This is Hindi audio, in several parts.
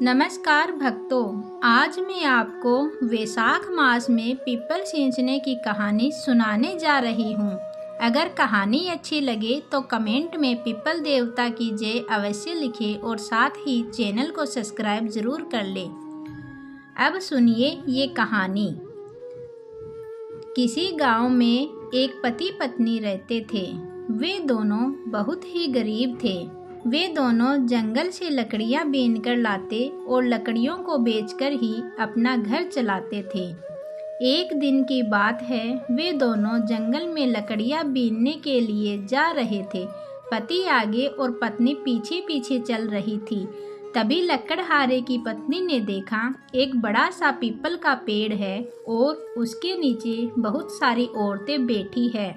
नमस्कार भक्तों, आज मैं आपको वैशाख मास में पीपल सींचने की कहानी सुनाने जा रही हूँ। अगर कहानी अच्छी लगे तो कमेंट में पीपल देवता की जय अवश्य लिखें और साथ ही चैनल को सब्सक्राइब जरूर कर लें। अब सुनिए ये कहानी। किसी गांव में एक पति पत्नी रहते थे। वे दोनों बहुत ही गरीब थे। वे दोनों जंगल से लकड़ियां बीनकर लाते और लकड़ियों को बेचकर ही अपना घर चलाते थे। एक दिन की बात है, वे दोनों जंगल में लकड़ियां बीनने के लिए जा रहे थे। पति आगे और पत्नी पीछे पीछे चल रही थी। तभी लकड़हारे की पत्नी ने देखा एक बड़ा सा पीपल का पेड़ है और उसके नीचे बहुत सारी औरतें बैठी है।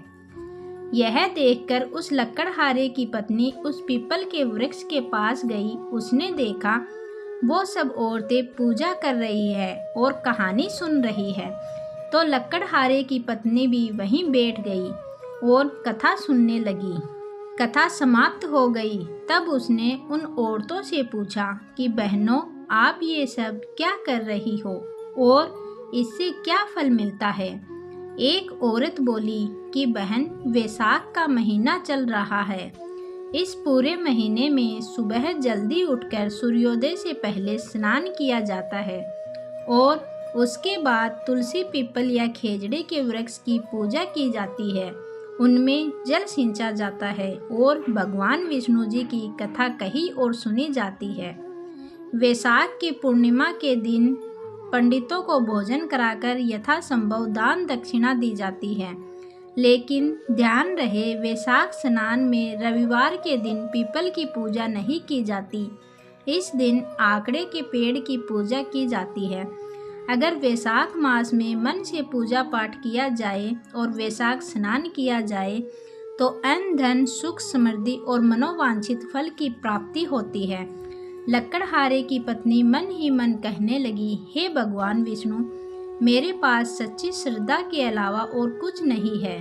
यह देखकर उस लकड़हारे की पत्नी उस पीपल के वृक्ष के पास गई। उसने देखा वो सब औरतें पूजा कर रही है और कहानी सुन रही है, तो लकड़हारे की पत्नी भी वहीं बैठ गई और कथा सुनने लगी। कथा समाप्त हो गई तब उसने उन औरतों से पूछा कि बहनों, आप ये सब क्या कर रही हो और इससे क्या फल मिलता है। एक औरत बोली कि बहन, वैशाख का महीना चल रहा है। इस पूरे महीने में सुबह जल्दी उठकर सूर्योदय से पहले स्नान किया जाता है और उसके बाद तुलसी, पीपल या खेजड़े के वृक्ष की पूजा की जाती है। उनमें जल सिंचा जाता है और भगवान विष्णु जी की कथा कही और सुनी जाती है। वैशाख की पूर्णिमा के दिन पंडितों को भोजन कराकर यथासंभव दान दक्षिणा दी जाती है। लेकिन ध्यान रहे, वैशाख स्नान में रविवार के दिन पीपल की पूजा नहीं की जाती। इस दिन आकड़े के पेड़ की पूजा की जाती है। अगर वैशाख मास में मन से पूजा पाठ किया जाए और वैशाख स्नान किया जाए तो अन्न, धन, सुख, समृद्धि और मनोवांछित फल की प्राप्ति होती है। लकड़हारे की पत्नी मन ही मन कहने लगी, हे भगवान विष्णु, मेरे पास सच्ची श्रद्धा के अलावा और कुछ नहीं है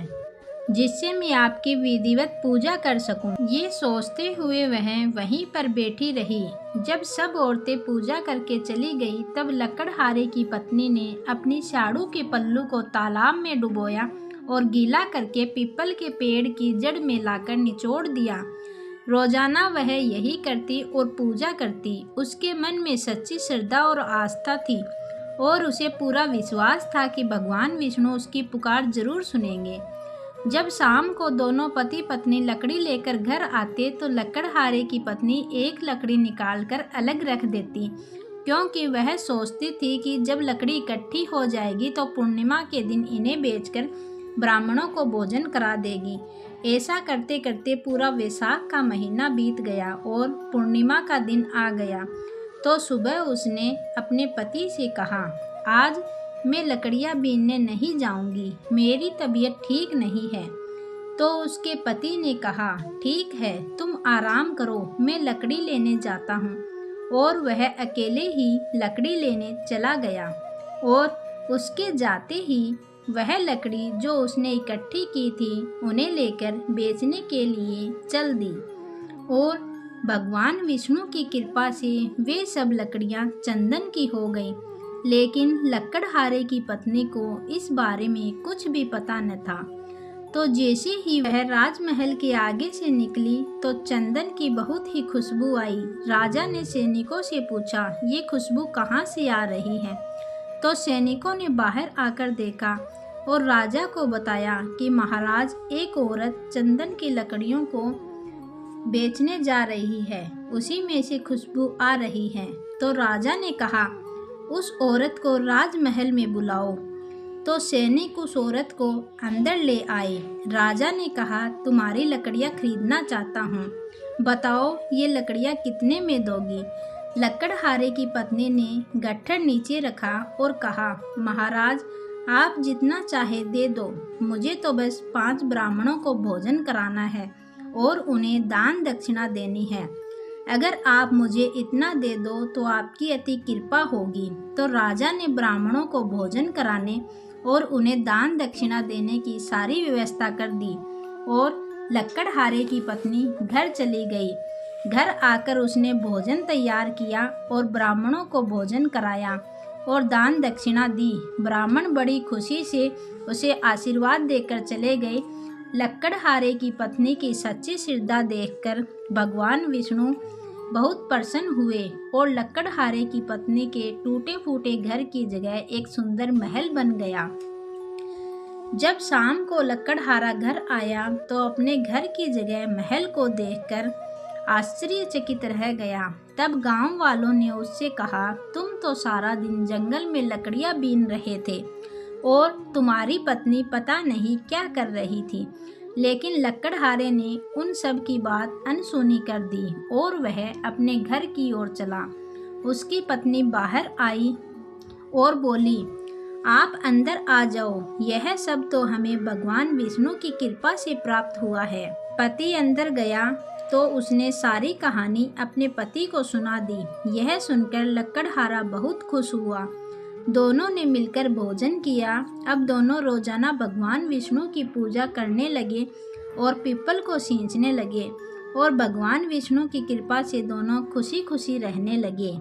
जिससे मैं आपकी विधिवत पूजा कर सकूं। ये सोचते हुए वह वहीं पर बैठी रही। जब सब औरतें पूजा करके चली गई तब लकड़हारे की पत्नी ने अपनी साड़ू के पल्लू को तालाब में डुबोया और गीला करके पीपल के पेड़ की जड़ में लाकर निचोड़ दिया। रोजाना वह यही करती और पूजा करती। उसके मन में सच्ची श्रद्धा और आस्था थी और उसे पूरा विश्वास था कि भगवान विष्णु उसकी पुकार जरूर सुनेंगे। जब शाम को दोनों पति पत्नी लकड़ी लेकर घर आते तो लकड़हारे की पत्नी एक लकड़ी निकालकर अलग रख देती, क्योंकि वह सोचती थी कि जब लकड़ी इकट्ठी हो जाएगी तो पूर्णिमा के दिन इन्हें बेचकर ब्राह्मणों को भोजन करा देगी। ऐसा करते करते पूरा वैशाख का महीना बीत गया और पूर्णिमा का दिन आ गया। तो सुबह उसने अपने पति से कहा, आज मैं लकड़ियां बीनने नहीं जाऊंगी, मेरी तबीयत ठीक नहीं है। तो उसके पति ने कहा, ठीक है, तुम आराम करो, मैं लकड़ी लेने जाता हूँ। और वह अकेले ही लकड़ी लेने चला गया और उसके जाते ही वह लकड़ी जो उसने इकट्ठी की थी उन्हें लेकर बेचने के लिए चल दी और भगवान विष्णु की कृपा से वे सब लकड़ियां चंदन की हो गई। लेकिन लकड़हारे की पत्नी को इस बारे में कुछ भी पता न था। तो जैसे ही वह राजमहल के आगे से निकली तो चंदन की बहुत ही खुशबू आई। राजा ने सैनिकों से पूछा, ये खुशबू कहाँ से आ रही है। तो सैनिकों ने बाहर आकर देखा और राजा को बताया कि महाराज, एक औरत चंदन की लकड़ियों को बेचने जा रही है, उसी में से खुशबू आ रही है। तो राजा ने कहा, उस औरत को राजमहल में बुलाओ। तो सैनिक उस औरत को अंदर ले आए। राजा ने कहा, तुम्हारी लकड़ियाँ खरीदना चाहता हूँ, बताओ ये लकड़ियाँ कितने में दोगी। लकड़हारे की पत्नी ने गट्ठर नीचे रखा और कहा, महाराज, आप जितना चाहे दे दो, मुझे तो बस 5 ब्राह्मणों को भोजन कराना है और उन्हें दान दक्षिणा देनी है। अगर आप मुझे इतना दे दो तो आपकी अति कृपा होगी। तो राजा ने ब्राह्मणों को भोजन कराने और उन्हें दान दक्षिणा देने की सारी व्यवस्था कर दी और लकड़हारे की पत्नी घर चली गई। घर आकर उसने भोजन तैयार किया और ब्राह्मणों को भोजन कराया और दान दक्षिणा दी। ब्राह्मण बड़ी खुशी से उसे आशीर्वाद देकर चले गए। लक्कड़हारे की पत्नी की सच्ची श्रद्धा देखकर भगवान विष्णु बहुत प्रसन्न हुए और लक्कड़हारे की पत्नी के टूटे फूटे घर की जगह एक सुंदर महल बन गया। जब शाम को लक्कड़हारा घर आया तो अपने घर की जगह महल को देखकर आश्चर्यचकित रह गया। तब गांव वालों ने उससे कहा, तुम तो सारा दिन जंगल में लकड़ियां बीन रहे थे और तुम्हारी पत्नी पता नहीं क्या कर रही थी। लेकिन लक्कड़हारे ने उन सब की बात अनसुनी कर दी और वह अपने घर की ओर चला। उसकी पत्नी बाहर आई और बोली, आप अंदर आ जाओ, यह सब तो हमें भगवान विष्णु की कृपा से प्राप्त हुआ है। पति अंदर गया तो उसने सारी कहानी अपने पति को सुना दी। यह सुनकर लक्कड़हारा बहुत खुश हुआ। दोनों ने मिलकर भोजन किया। अब दोनों रोजाना भगवान विष्णु की पूजा करने लगे और पीपल को सींचने लगे और भगवान विष्णु की कृपा से दोनों खुशी खुशी रहने लगे।